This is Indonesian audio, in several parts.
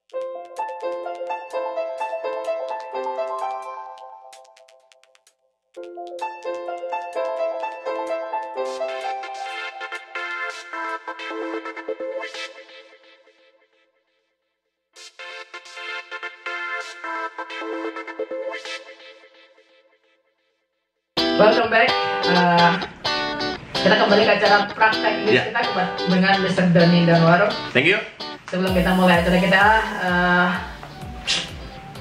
Welcome back. Kita kembali ke acara praktek Inggris kita dengan Mr. Doni Danwaro. Thank you. Sebelum kita mulai acara kita,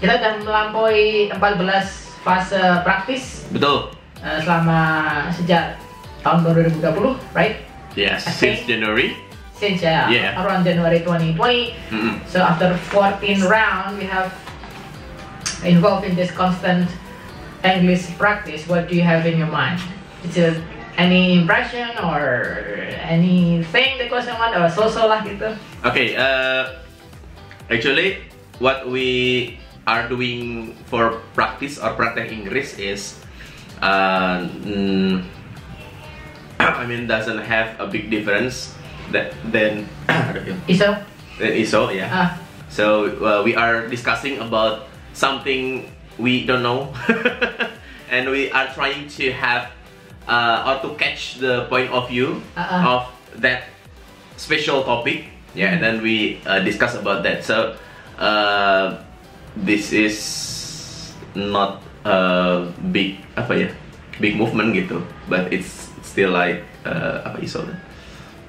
kita sudah melampaui 14 fase praktis. Betul. Selama sejak tahun 2020, right? Yes, since January. Since around January 2020. So after 14 round, we have involved in this constant English practice. What do you have in your mind? Is it any impression or anything that goes on or so lah gitu? Okay, actually what we are doing for practice or praktek Inggris is I mean doesn't have a big difference than ISO, yeah. So we are discussing about something we don't know and we are trying to have or to catch the point of view of that special topic, and then we discuss about that. So this is not a big big movement gitu, but it's still like ISO.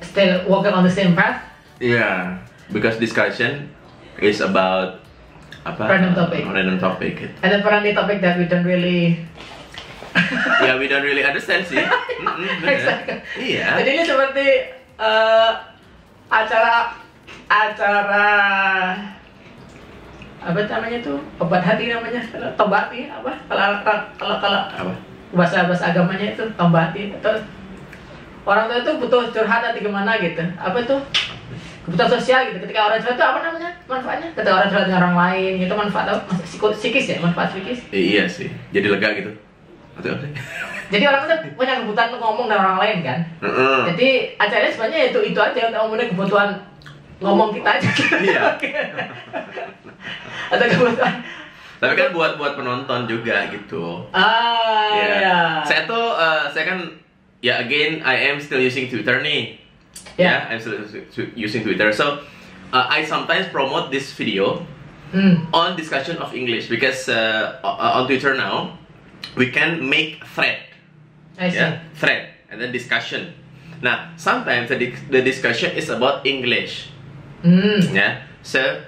Still walking on the same path? Yeah, because discussion is about random topic. gitu. And then apparently topic that we don't really we don't really understand sih. Exactly. Iya. Jadi ini seperti acara apa namanya tuh, obat hati namanya, tombati apa kalau bahasa agamanya itu tombati. Terus orang tua itu butuh curhat hati gimana gitu, apa itu kebutuhan sosial gitu. Ketika orang curhat itu apa namanya manfaatnya? Ketika orang curhat dengan orang lain itu manfaat apa? Psikis ya, manfaat psikis. Iya sih, jadi lega gitu. Jadi orang itu punya kebutuhan untuk ngomong dengan orang lain kan. Jadi acaranya sebenarnya itu aja, untuk ngomongin kebutuhan ngomong kita aja. Iya. Ada kebutuhan. Tapi kan buat penonton juga gitu. Iya. Saya kan again I am still using Twitter nih. I'm still using Twitter. So I sometimes promote this video on discussion of English because on Twitter now we can make thread. Thread and then discussion. Now sometimes the discussion is about English. So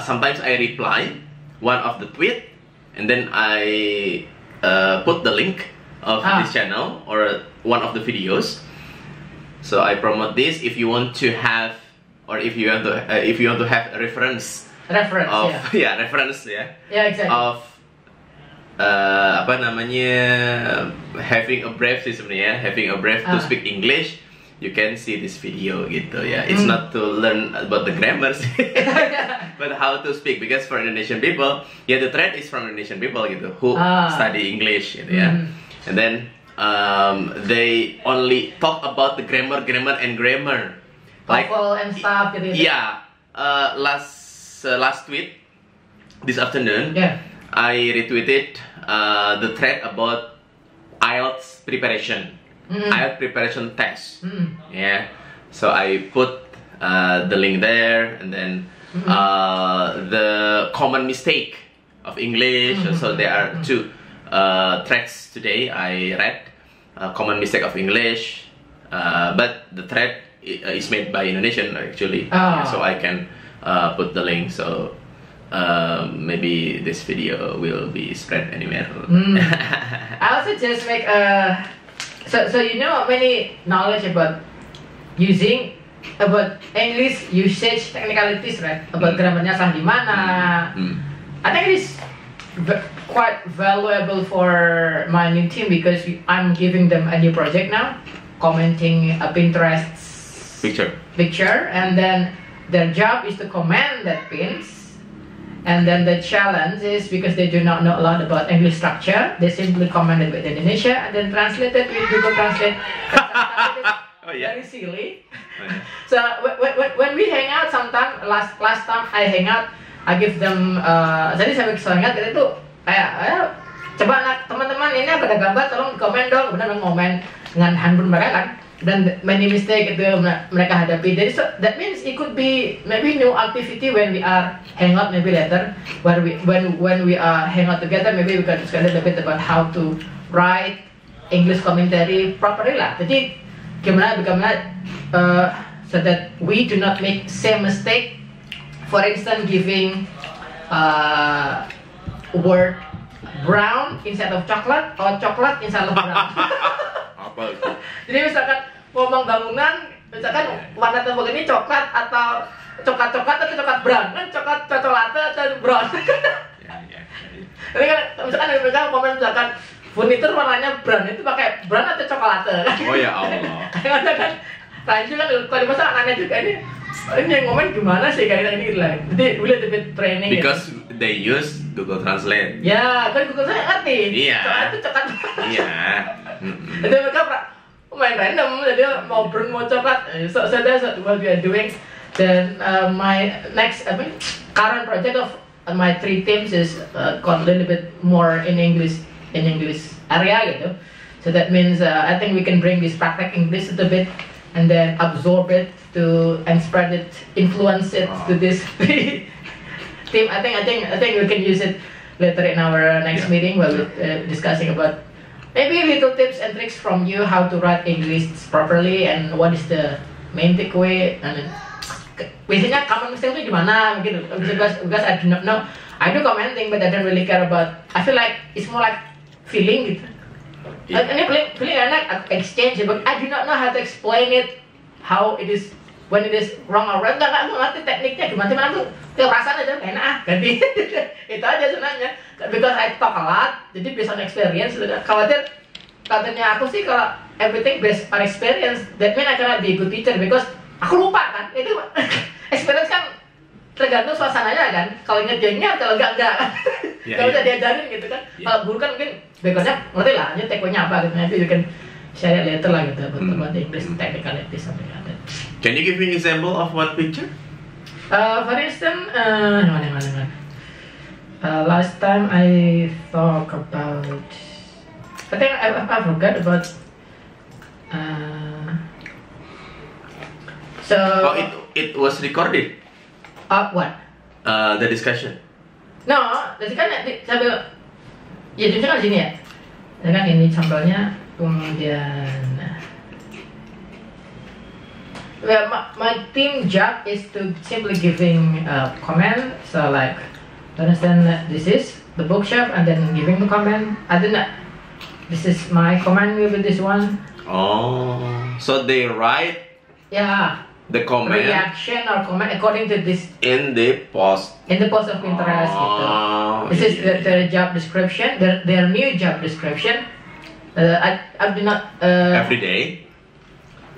sometimes I reply one of the tweet and then I put the link of this channel or one of the videos. So I promote this if you want to have, or if you want to have a reference of exactly. Of having a breath sih sebenarnya, having a breath to speak English, you can see this video gitu ya. It's not to learn about the grammar sih, but how to speak, because for Indonesian people, the thread is from Indonesian people gitu who study English gitu ya. And then they only talk about the grammar, like TOEFL and stuff gitu. Last tweet this afternoon, I retweeted the thread about IELTS preparation, IELTS preparation test. So I put the link there, and then the common mistake of English. So there are two threads today I read. Common mistake of English, but the thread is made by Indonesian actually, so I can put the link. So maybe this video will be spread anywhere. I also just make so you know many knowledge about English usage technicalities, right? About grammarnya salah di mana. I think it is quite valuable for my new team because I'm giving them a new project now, commenting a Pinterest picture, and then their job is to comment that pins, and then the challenge is, because they do not know a lot about English structure, they simply comment it with Indonesia and then translate it with Google Translate. Oh yeah. Very silly. Oh, yeah. So when we hang out, sometimes last time I hang out, I give them. Jadi saya ingat itu kayak coba anak teman-teman ini ada gambar, tolong komen dong. Kemudian ngomen dengan handphone mereka kan. Dan many mistake itu mereka hadapi. Jadi so that means it could be maybe new activity when we are hang out maybe later. When we are hang out together, maybe we can discuss a little bit about how to write English commentary properly lah. Jadi gimana so that we do not make same mistake. For instance, giving word brown instead of chocolate or chocolate instead of brown. Apa itu? Jadi misalkan ngomong bangunan, misalkan warna tembok ini coklat atau coklat atau coklat brown, kan coklat atau brown. Jadi kan misalkan mereka komen misalkan furnitur warnanya brown, itu pakai brown atau coklat? Oh ya Allah. Kadang-kadang kan Ranju kan kalau di masa anaknya juga ini yang ngomong gimana sih kayak gitu lah. Jadi boleh lebih training. Because they use Google Translate. Ya, kan Google saya ngerti. Iya. Coklat itu coklat. Iya. Jadi mereka main random, jadi mau brown mau coklat. So that's what we are doing. Then my next current project of my 3 teams is got a little bit more in English area gitu. So that means I think we can bring this practice English a little bit and then absorb it and spread it, influence it to this team. I think we can use it later in our next meeting while we're discussing about maybe little tips and tricks from you how to write English properly and what is the main takeaway. And biasanya common mistake itu di mana gitu? Because I do not know. I do commenting but I don't really care about. I feel like it's more like feeling gitu. Ini feeling enak exchange, but I do not know how to explain it, how it is when it is wrong or right. Nggak ngerti tekniknya gimana tuh. Ya perasaan aja enak ganti. Itu aja sebenarnya. Because I talk a lot, jadi based on experience. Katanya aku sih kalau everything based on experience, that mean I cannot be a good teacher because aku lupa kan. Itu experience kan tergantung suasananya kan. Kalau ingat dia kalau enggak. Kalau udah diajarin gitu kan. Kalau guru kan mungkin backgroundnya ngerti lah, aja tekonya apa gitu. Nanti you can share later lah gitu about the English technicalities something like that. Can you give me an example of one picture? For instance, last time I talk about, I think I forgot about. So. Oh, it was recorded. What? The discussion. No, jadi kan sambil, ya jujur kan di sini ya. Dan kan ini sampelnya, kemudian. Well, my team job is to simply giving comment. So like, understand that this is the bookshop, and then giving the comment. I don't know. This is my comment with this one. Oh, so they write. Yeah. The comment. Reaction or comment according to this. In the post. In the post of Pinterest gitu. This is their job description. Their new job description. I do not. Every day.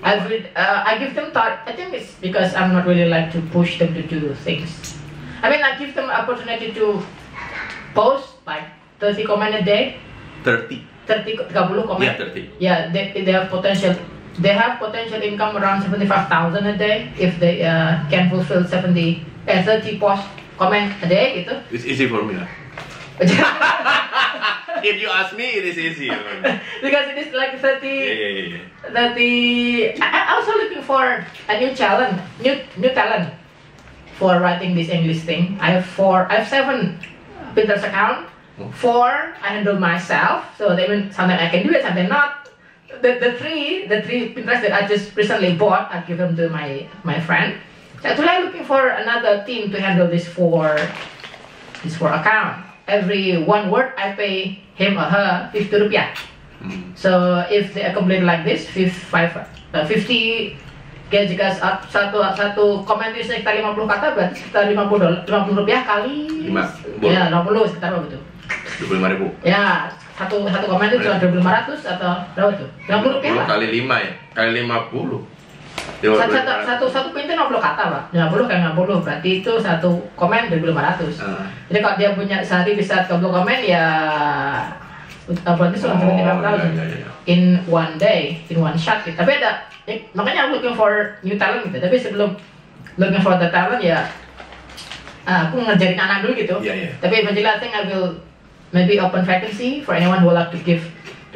I give them thought. I think it's because I'm not really like to push them to do things. I mean, I give them opportunity to post like 30 comment a day. 30 comment. Yeah, 30. Yeah, they have potential. They have potential income around 75,000 a day if they can fulfill 30 post comment a day gitu. It's easy for me lah. If you ask me, it is easy. Because it is like 30. Yeah. 30. I also looking for a new talent for writing this English thing. I have 7 Pinterest account. 4 I handle myself. So they mean sometimes I can do it, sometimes not. The three Pinterest that I just recently bought, I give them to my friend. So actually I'm looking for another team to handle this 4 account. Every 1 word I pay him or her 50 rupiah. So if they accumulate like this, 50 jika satu komen itu sekitar 50 kata, berarti sekitar 50 rupiah kali 50 sekitar berapa tuh? 25.000. Ya, satu komen itu cuma 2.500 atau berapa tuh? 50 rupiah lah. Kali 5 ya? Kali 50. Satu poin itu 60 kata Pak. 50 kali 50 berarti itu satu komen 2.500. Jadi kalau dia punya sehari bisa 30 komen ya about this 175,000 in one day, in one shot gitu. Tapi ada, makanya aku looking for new talent gitu. Tapi sebelum looking for the talent ya, aku ngerjain anak dulu gitu. Tapi eventually I think I will maybe open vacancy for anyone who would like to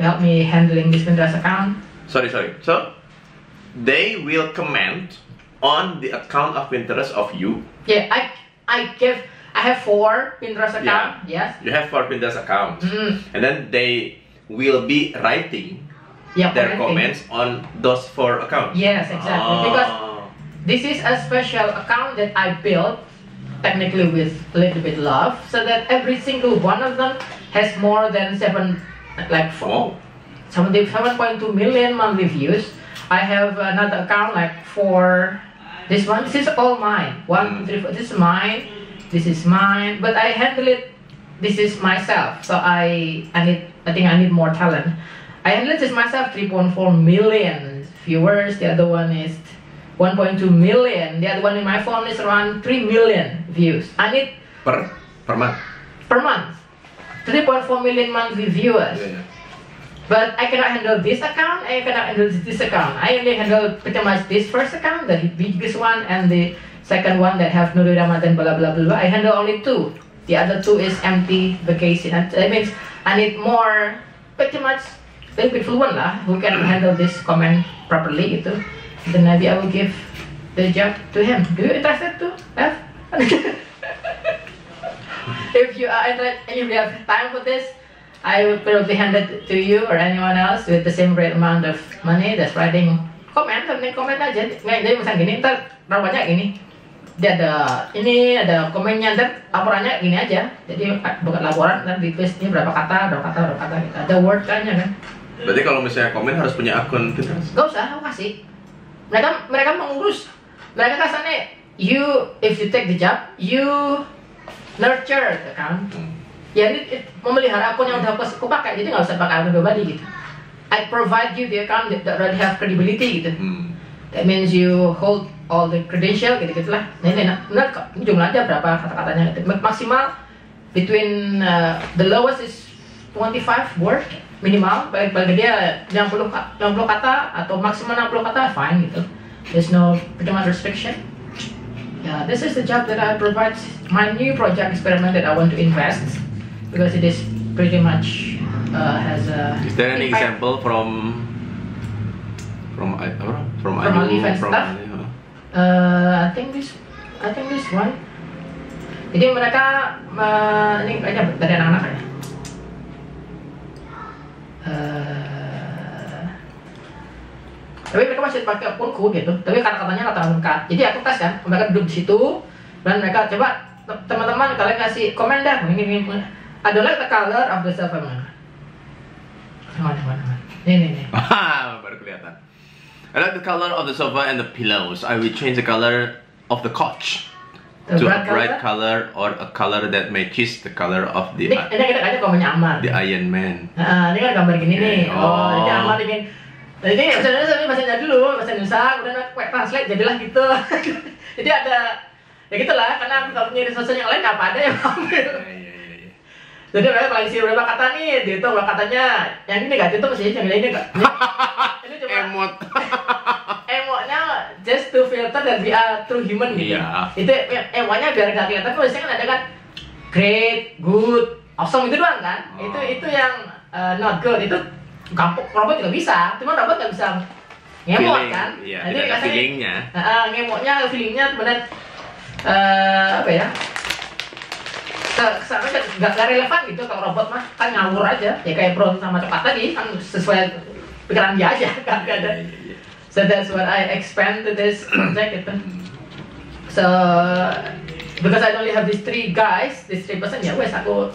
help me handling this Pinterest account. Sorry. So they will comment on the account of Pinterest of you. Yeah, I have 4 Pinterest accounts. Yes. You have 4 Pinterest accounts, and then they will be writing their comments on those 4 accounts. Yes, exactly. Because this is a special account that I built, technically with a little bit love, so that every single one of them has more than 7.2 million monthly views. I have another account like for this one. This is all mine. 1, 2, 3, 4. This is mine. This is mine. But I handle it. This is myself. So I think I need more talent. I handle this myself. 3.4 million viewers. The other one is 1.2 million. The other one in my phone is around 3 million views. I need per month. Per month. 3.4 million monthly viewers. But I cannot handle this account, I cannot handle this account. I only handle pretty much this first account, the biggest one, and the second one that have Nurul Ramadan blah blah blah. I handle only 2. The other 2 is empty vacation. That means I need more, pretty much a little bit fluent lah, who can handle this comment properly gitu. Then maybe I will give the job to him. Do you interested to have? If you are interested and you have time for this, I will probably hand it to you or anyone else with the same great amount of money that's writing comment, something comment aja. Nggak, jadi misalnya gini, ntar banyak gini. Dia ada komennya, ntar laporannya gini aja. Jadi bukan laporan, ntar ditulis ini berapa kata gitu. Ada word kayaknya kan. Berarti kalau misalnya komen harus punya akun Pinterest? Gak usah, aku kasih. Mereka mengurus. Mereka kasarnya, if you take the job, you nurture the account. Ya ini memelihara akun yang udah aku pakai, jadi nggak usah pakai akun pribadi gitu. I provide you the account that already have credibility gitu. That means you hold all the credential gitu lah. Nah, benar kok. Ini jumlah aja berapa kata-katanya gitu. Maksimal between the lowest is 25 word minimal. Paling gede 60 kata atau maksimal 60 kata fine gitu. There's no pretty much restriction. Yeah, this is the job that I provide. My new project experiment that I want to invest. Because it is pretty much has a. Is there any example from Alif and stuff? I think this one. Jadi mereka ini kayaknya dari anak-anak ya. Tapi mereka masih pakai akunku gitu. Tapi kata-katanya kata lengkap. Jadi aku tes kan, mereka duduk di situ dan mereka coba teman-teman kalian kasih komen dah ini. I don't like the color of the sofa. Mana. Nih. Baru kelihatan. I like the color of the sofa and the pillows. I will change the color of the couch to a bright color or a color that matches the color of the kita komennya Amar. The Iron Man. Ini kan gambar gini nih. Ini Amar bikin. Jadi bahasa dulu, bahasa Indonesia, kemudian aku translate jadilah gitu. Jadi ada ya gitulah, karena aku nggak punya resource yang lain, apa ada yang ambil. Jadi mereka lagi sih berapa kata nih, itu berapa katanya yang ini negatif tuh mesti yang ini enggak. Ini cuma emotnya just to filter dan be a true human gitu. Iya. Itu emotnya biar nggak kelihatan, tapi biasanya kan ada kan great, good, awesome itu doang kan. Itu yang not good itu gampang robot juga bisa, cuma robot nggak bisa ngemot kan. Iya, tidak ada feelingnya. Feelingnya benar apa ya? Kesannya nggak relevan gitu kalau robot mah kan ngawur aja ya kayak Brown sama Coklat tadi kan sesuai pikiran dia aja kan ada. So that's what I expand to this project gitu. So because I only have these 3 guys, these 3 person ya wes aku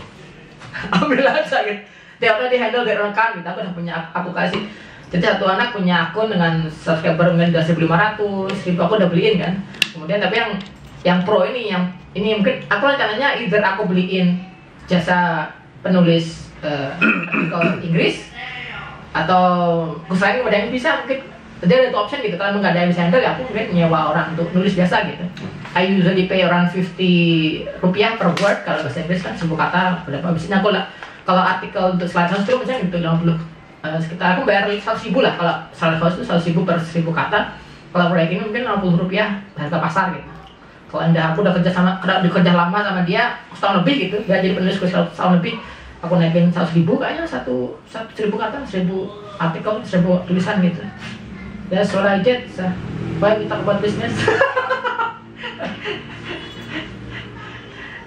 ambil aja gitu. They already handle their own account gitu. Aku udah punya aku kasih. Jadi satu anak punya akun dengan subscriber mungkin 1.500, 1.000 aku udah beliin kan. Kemudian tapi yang pro ini mungkin aku rencananya either aku beliin jasa penulis artikel Inggris atau selain ada yang bisa mungkin ada option gitu kalau nggak ada yang bisa handle ya aku mungkin nyewa orang untuk nulis biasa gitu. I usually pay around 50 rupiah per word kalau bahasa Inggris kan 1000 kata berapa biasanya aku Kalau artikel untuk slide house itu misalnya gitu 50 sekitar aku bayar 100.000 lah kalau slide house itu 100.000 per 1.000 kata. Kalau proyek ini mungkin 60 rupiah harga pasar gitu. Kalau aku udah kerja lama sama dia setahun lebih gitu, dia jadi penulis setahun lebih, aku naikin 100.000 kayaknya 1.000 kata, 1.000 artikel, 1.000 tulisan gitu. That's what I did. So, why we talk about business?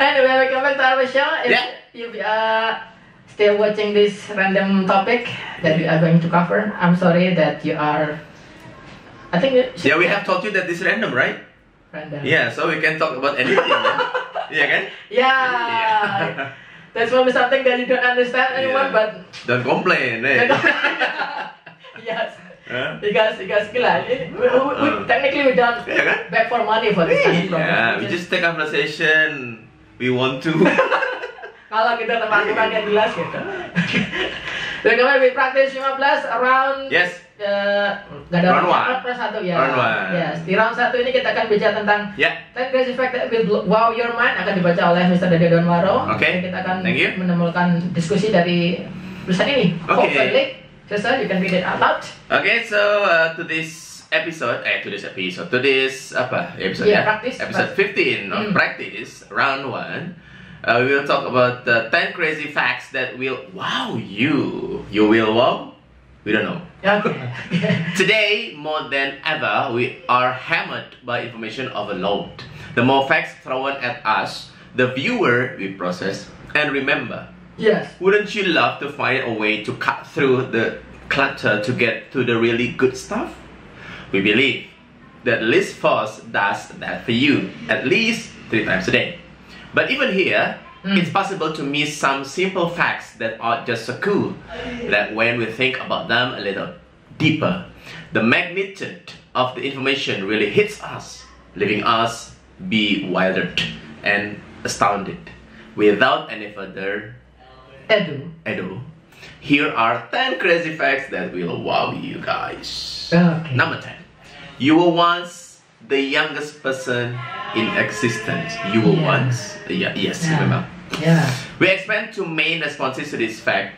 Anyway, welcome back to our show. If you still watching this random topic that we are going to cover, I'm sorry that you are. I think we have told you that this is random, right? Random. Yeah, so we can talk about anything. Yeah, kan? Yeah. That's probably something that you don't understand anymore, but don't complain. Yes. Because gila, technically we don't beg for money for this kind of program. Yeah, we just take conversation. We want to. Kalau kita teman-teman yang jelas gitu. Dan kemarin we practice 15 around. Yes. Gak ada round 1 ya. Round 1. Yes. Di round 1 ini kita akan bicara tentang 10 crazy facts that will wow your mind, akan dibaca oleh Mr. Dede Donwaro. Okay. Kita akan menemukan diskusi dari tulisan ini. Hopefully, you can read it out loud. Okay, so to this episode, episode 15 of practice, round 1. We will talk about 10 crazy facts that will wow you. You will wow? We don't know. Okay. Today, more than ever, we are hammered by information overload. The more facts thrown at us, the fewer we process and remember. Yes. Wouldn't you love to find a way to cut through the clutter to get to the really good stuff? We believe that ListForce does that for you at least 3 times a day. But even here, it's possible to miss some simple facts that are just so cool that when we think about them a little deeper, the magnitude of the information really hits us, leaving us bewildered and astounded. Without any further ado, here are 10 crazy facts that will wow you guys. Okay. Number 10. You were once the youngest person in existence. You were once? Remember. Yeah. We expand 2 main responses to this fact.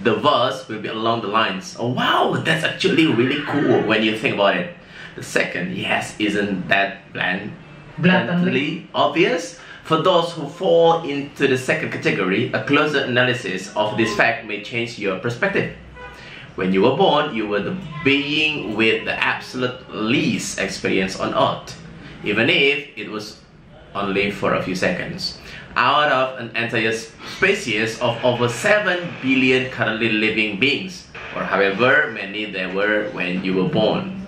The verse will be along the lines, oh wow, that's actually really cool when you think about it. The second, isn't that blatantly obvious? For those who fall into the second category, a closer analysis of this fact may change your perspective. When you were born, you were the being with the absolute least experience on Earth, even if it was only for a few seconds. Out of an entire species of over 7 billion currently living beings, or however many there were when you were born.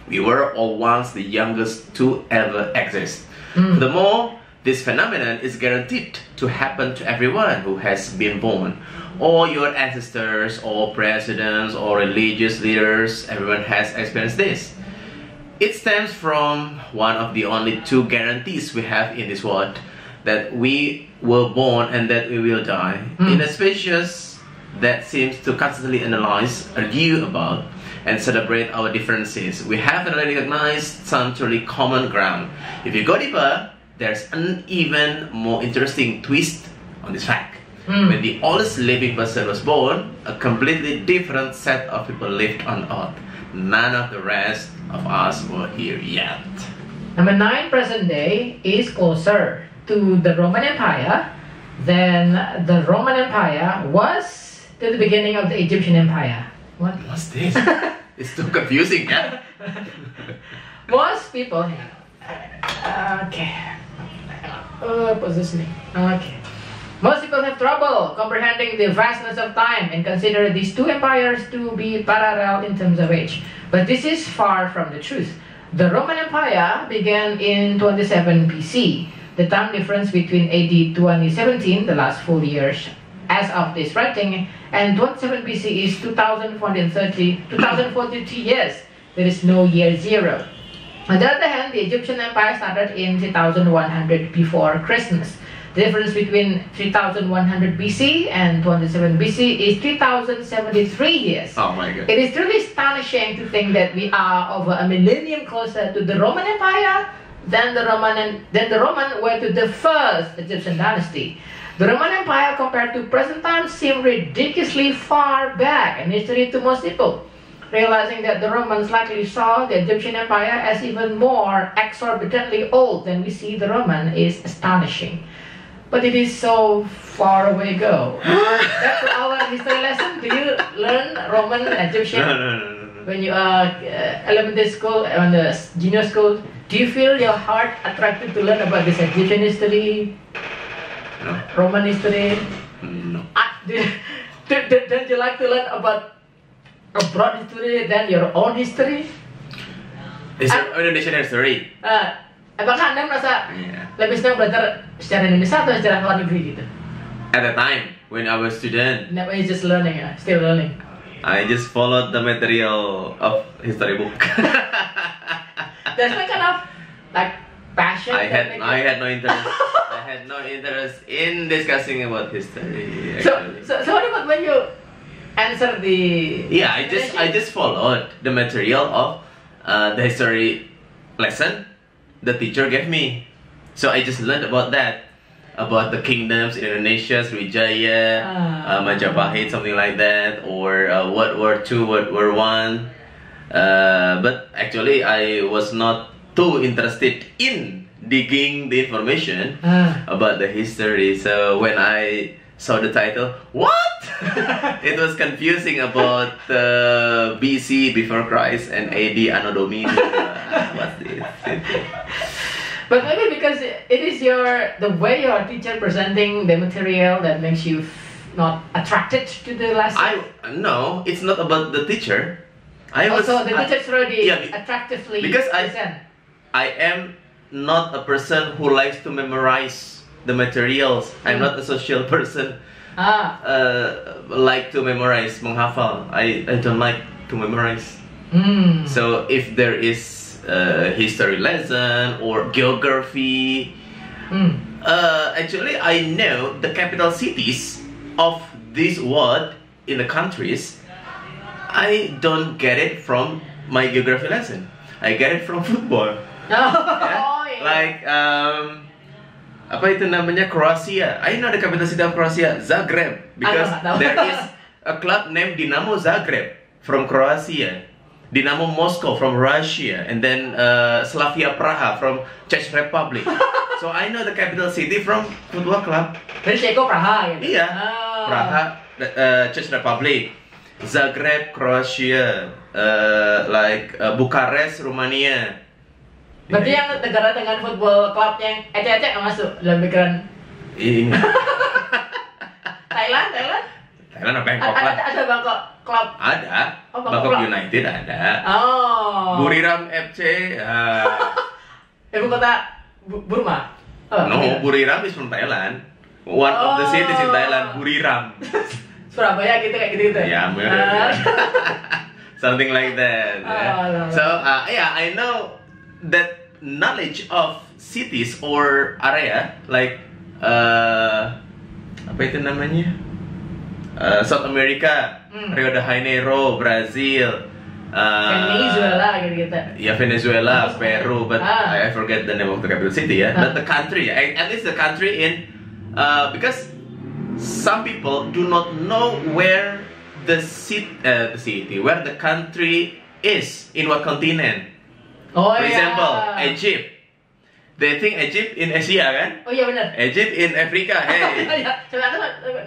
We were all once the youngest to ever exist. Furthermore, this phenomenon is guaranteed to happen to everyone who has been born. All your ancestors, or presidents, or religious leaders, everyone has experienced this. It stems from one of the only 2 guarantees we have in this world, that we were born and that we will die. In a species that seems to constantly analyze, argue about, and celebrate our differences, we haven't recognized some truly common ground. If you go deeper, there's an even more interesting twist on this fact. When the oldest living person was born, a completely different set of people lived on Earth. None of the rest of us were here yet. Number 9, present day, is closer to the Roman Empire than the Roman Empire was to the beginning of the Egyptian Empire. What's this? It's too confusing, yeah? Most people... positioning. Okay. Most people have trouble comprehending the vastness of time and consider these 2 empires to be parallel in terms of age. But this is far from the truth. The Roman Empire began in 27 BC. The time difference between AD 2017, the last full years as of this writing, and 27 BC is 2042 years. There is no year 0. On the other hand, the Egyptian Empire started in 3100 before Christmas. The difference between 3100 BC and 27 BC is 3073 years. Oh my God. It is truly astonishing to think that we are over a millennium closer to the Roman Empire than the Roman were to the first Egyptian dynasty. The Roman Empire compared to present times seemed ridiculously far back in history to most people. Realizing that the Romans likely saw the Egyptian Empire as even more exorbitantly old than we see the Roman is astonishing. But it is so far away ago. That's our history lesson. Do you learn Roman, Egyptian? No. When you are elementary school and the junior school, do you feel your heart attracted to learn about this Egyptian history, No. Roman history? No. Don't you like to learn about abroad history than your own history? Indonesian history. Apakah Anda merasa Yeah. lebih senang belajar sejarah Indonesia atau sejarah luar negeri gitu? At the time when I was student, Now you're just learning, still learning. I just followed the material of history book. There's no kind of like passion. I had no interest. I had no interest in discussing about history. So Actually. what about when you answer the? Yeah, I just followed the material of the history lesson the teacher gave me. So I just learned about that, about the kingdoms in Indonesia, Sriwijaya, Majapahit, something like that, or World War II, World War One. But actually, I was not too interested in digging the information about the history. So when I saw the title, what? It was confusing about BC, before Christ, and AD, Anno Domini. What's this? But maybe because it is the way your teacher presenting the material that makes you not attracted to the lesson. No, it's not about the teacher. The teacher's already yeah, attractively because present. I am not a person who likes to memorize the materials. I'm not a social person. Like to memorize, menghafal. I don't like to memorize. So if there is history lesson or geography, actually I know the capital cities of this world in the countries. I don't get it from my geography lesson. I get it from football. Yeah? Like apa itu namanya, Croatia. I know the capital city of Croatia, Zagreb, because there is a club named Dinamo Zagreb from Croatia, Dinamo Moscow from Russia, and then Slavia Praha from Czech Republic. So I know the capital city from football club. Czechia Praha gitu. Iya, Praha, Czech Republic, Zagreb, Croatia, like Bucharest, Romania. Berarti yang negara dengan football club yang ecek-ecek nggak masuk dalam pikiran? Ini. Thailand? Thailand apa yang Bangkok? Ada Bangkok club? Ada. Oh, Bangkok United ada. Oh. Buriram FC. Ibu kota Burma? No, Buriram is from Thailand. One of the cities in Thailand, Buriram. Surabaya gitu kayak gitu. Ya, something like that. So yeah, I know that knowledge of cities or area like apa itu namanya, South America, Rio de Janeiro, Brazil, Venezuela gitu. Ya Venezuela, Peru, but I forget the name of the capital city. Yeah, but the country, at least the country in because some people do not know where the city, where the country is, in what continent. For example, Egypt. They think Egypt in Asia kan? Oh iya benar. Egypt in Africa, hey.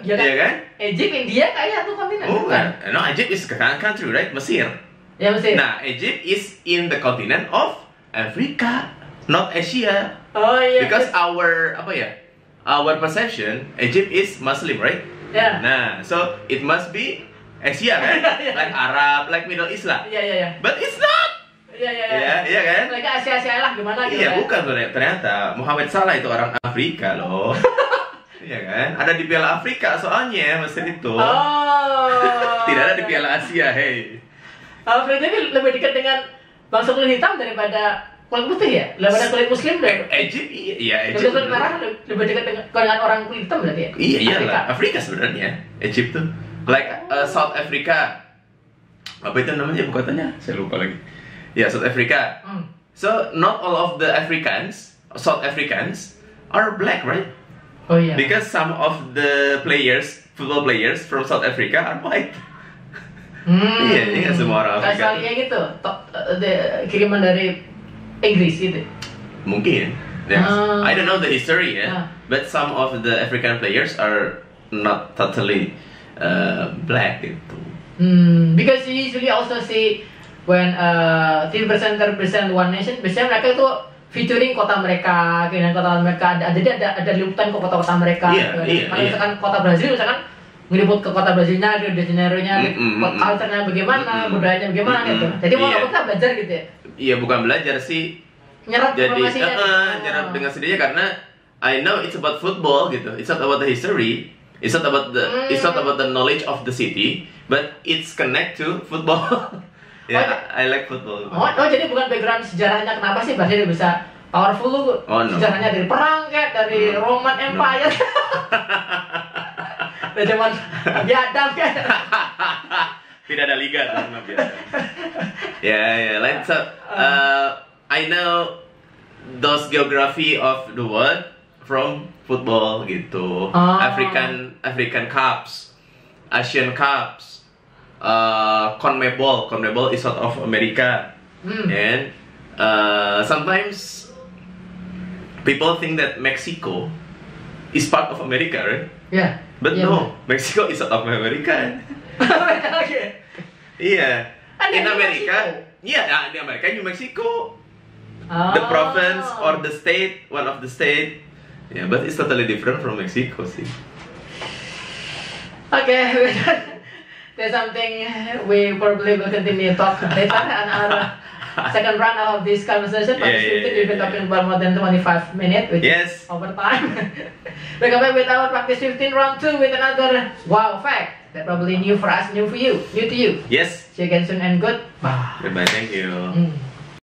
Iya kan? Egypt, India kayak tuh kontinen. Oh, no, Egypt is country, right? Mesir. Ya Mesir. Nah, Egypt is in the continent of Africa, not Asia. Oh iya. Because our perception, Egypt is Muslim, right? Yeah. Nah, so it must be Asia kan? Like Arab, like Middle East lah. Iya. But it's not. Iya kan? Mereka Asia lah gimana gitu. Iya, bukan ternyata Muhammad Salah itu orang Afrika loh. Iya kan? Ada di Piala Afrika soalnya Mesir itu. Oh. Tidak ada di Piala Asia, hey. Berarti lebih dekat dengan bangsa kulit hitam daripada kulit putih ya? Daripada kulit muslim deh. Egypt, iya Egypt. Kulit merah lebih dekat dengan orang kulit hitam berarti ya? Iya lah, Afrika sebenarnya. Egypt tuh. Like South Africa. Apa itu namanya ibu kotanya? Saya lupa lagi. Ya, South Africa. So not all of the South Africans are black, right? Oh yeah. Because some of the players, football players from South Africa are white. Iya, ini kan semua orang Afrika. Kayak gitu, kiriman dari Inggris gitu. Mungkin. Yes. I don't know the history but some of the African players are not totally black gitu. Because you usually also see when team presenter present one nation, biasanya mereka tuh featuring kota mereka, keinginan kota mereka. Jadi ada liputan ke kota-kota mereka. Kalau misalkan kota Brazil, misalkan ngeliput ke kota Brazilnya, Rio de Janeiro-nya, culture-nya bagaimana, budayanya bagaimana gitu. Jadi mau kita belajar gitu ya? Iya, bukan belajar sih. Nyerap informasinya. Nyerap dengan sendirinya karena I know it's about football gitu. It's not about the history. It's not about the knowledge of the city, but it's connect to football. I like football. Jadi bukan background sejarahnya kenapa sih Brazil bisa powerful lu? Sejarahnya dari perang kayak dari Roman Empire. Dari zaman Nabi Adam kan. Tidak ada liga sama Nabi Adam. Like so, I know those geography of the world from football gitu. African Cups, Asian Cups, CONMEBOL is South of America, and sometimes people think that Mexico is part of America, right? Yeah. But no, Mexico is South of America. Okay. Yeah. In America, in America, New Mexico, the province or the state, one of the state. Yeah, but it's totally different from Mexico, see. Okay, there's something we probably will continue talk later on our second round of this conversation. We've been talking about more than 25 minutes, which is overtime. We come back with our practice 15 round 2 with another wow fact that probably new for us, new for you, new to you. Yes. See you again soon and good. Goodbye. Thank you.